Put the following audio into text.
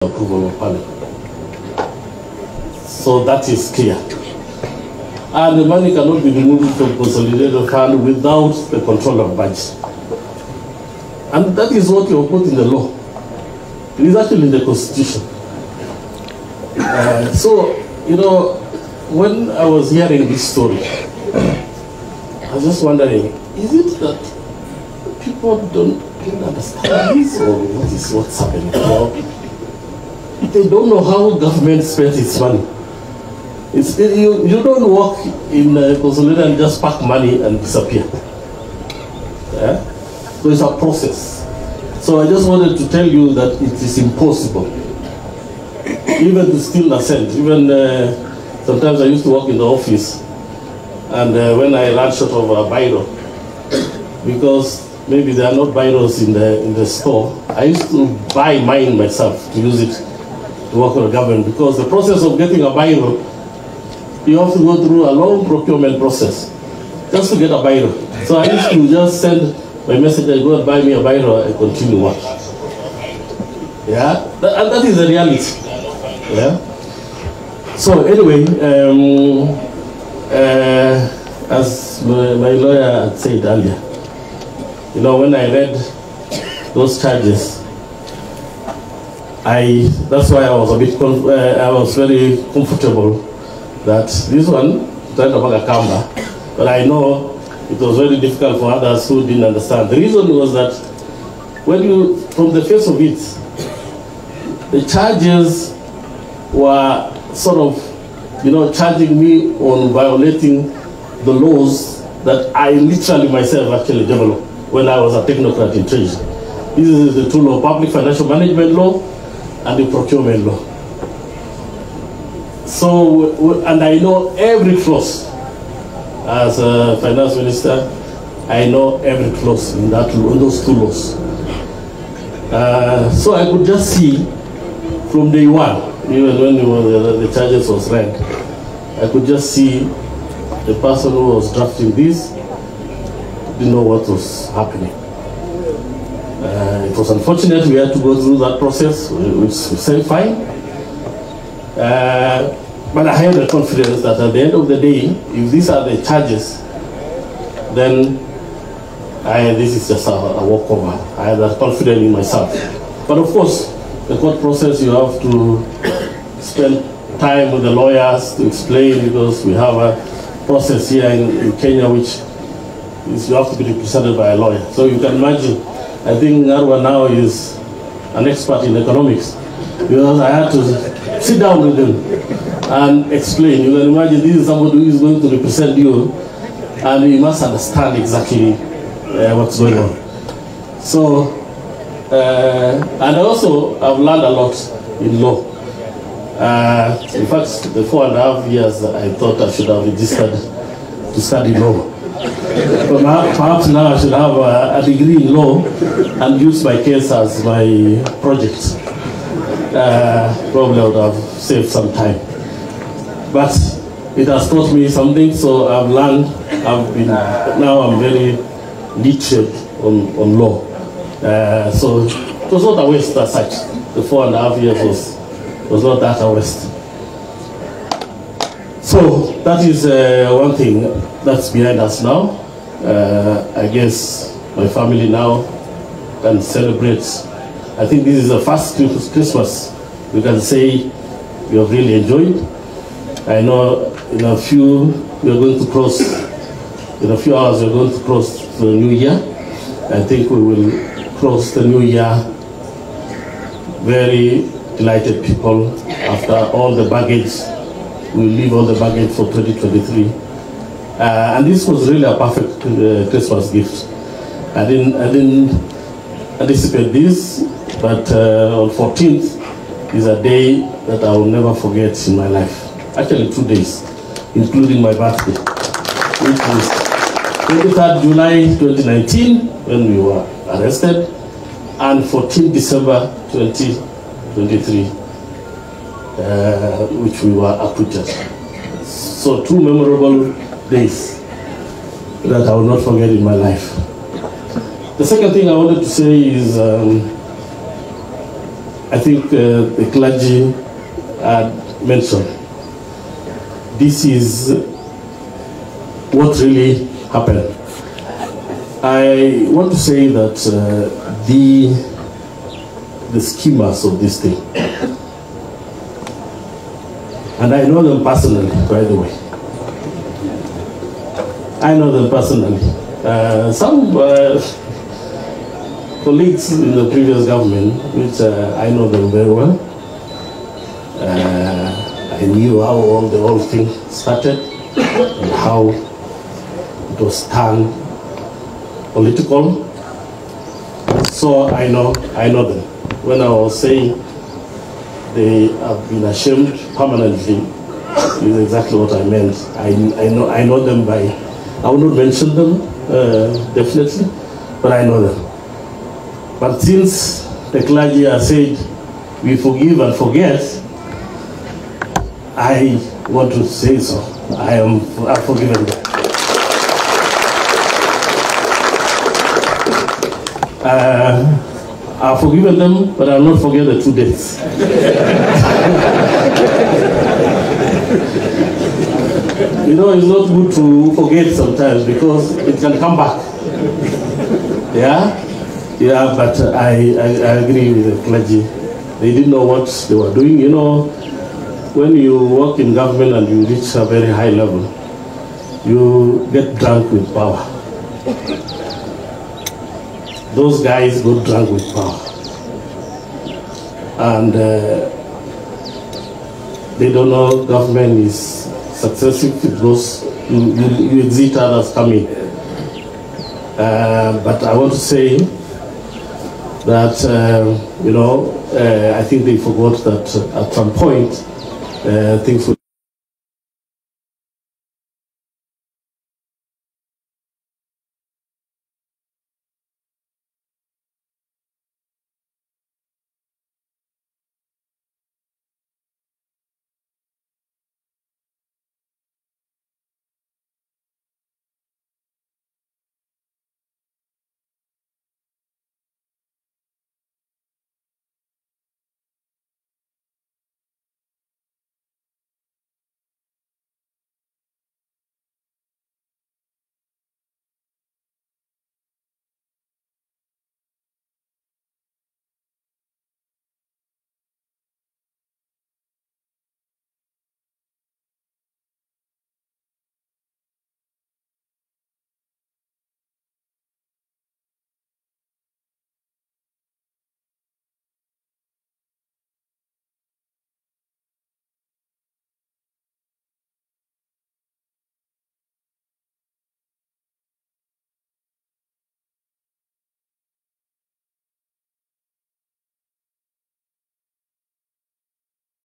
approval of Parliament. So that is clear. And the money cannot be removed from consolidated fund without the control of budget. And that is what you have put in the law. It is actually in the Constitution. So, you know, when I was hearing this story, I was just wondering, is it that people don't understand this, or what's happening? They don't know how government spends its money. You don't walk in Consolidated and just pack money and disappear. Yeah? So it's a process. So I just wanted to tell you that it is impossible, even to steal a cent. Even sometimes I used to work in the office, and when I ran short of a biro, because maybe there are not biros in the store, I used to buy mine myself to use it to work for the government, because the process of getting a biro, you have to go through a long procurement process just to get a biro. So I used to just send my message, go and buy me a biro, and continue work. Yeah, and that is the reality. Yeah. So anyway, as my lawyer had said earlier, you know, when I read those charges, that's why I was a bit, I was very comfortable that this one, but I know it was very difficult for others who didn't understand. The reason was that when you, from the face of it, the charges were sort of, you know, charging me on violating the laws that I literally myself actually developed when I was a technocrat in Treasury. This is the tool of public financial management law and the procurement law. So, and I know every clause. As a finance minister, I know every clause in those two laws. So I could just see from day one, even when the charges was read, I could just see the person who was drafting this didn't know what was happening. It was unfortunate we had to go through that process, which we said fine. But I had the confidence that at the end of the day, if these are the charges, then this is just a walkover. I had that confidence in myself. But of course, the court process, you have to spend time with the lawyers to explain, because we have a process here in Kenya which is you have to be represented by a lawyer. So you can imagine, I think Arror now is an expert in economics, because I had to sit down with him and explain. You can imagine this is somebody who is going to represent you, and you must understand exactly what's going on. So, and I also have learned a lot in law. In fact, the 4.5 years I thought I should have registered to study law. But perhaps now I should have a degree in law and use my case as my project. Probably I would have saved some time. But it has taught me something, so I've learned, now I'm very literate on law. So it was not a waste as such. The 4.5 years was not that a waste. So that is one thing that's behind us now. I guess my family now can celebrate. I think this is the first Christmas we can say we have really enjoyed. I know in a few we are going to cross, in a few hours we are going to cross the new year. I think we will cross the new year very delighted people after all the baggage. We leave all the baggage for 2023. And this was really a perfect Christmas gift. I didn't anticipate this, but on 14th is a day that I will never forget in my life. Actually 2 days, including my birthday, which was 23rd July 2019 when we were arrested, and 14th December 2023, which we were acquitted. So 2 memorable days that I will not forget in my life. The second thing I wanted to say is I think the clergy had mentioned, this is what really happened. I want to say that the schemers of this thing, and I know them personally, by the way. I know them personally. Some colleagues in the previous government, which I know them very well. I knew how all the whole thing started and how it was turned political. So I know them. When I was saying they have been ashamed permanently, is exactly what I meant. I know them by, I will not mention them definitely, but I know them. But since the clergy has said we forgive and forget, I want to say so. I've forgiven them. I've forgiven them, but I'll not forget the 2 days. You know, it's not good to forget sometimes because it can come back. Yeah, but I agree with the clergy. They didn't know what they were doing. You know, when you work in government and you reach a very high level, you get drunk with power. Those guys got drunk with power. And they don't know government is successful because you exit, others come in. But I want to say that, you know, I think they forgot that at some point things would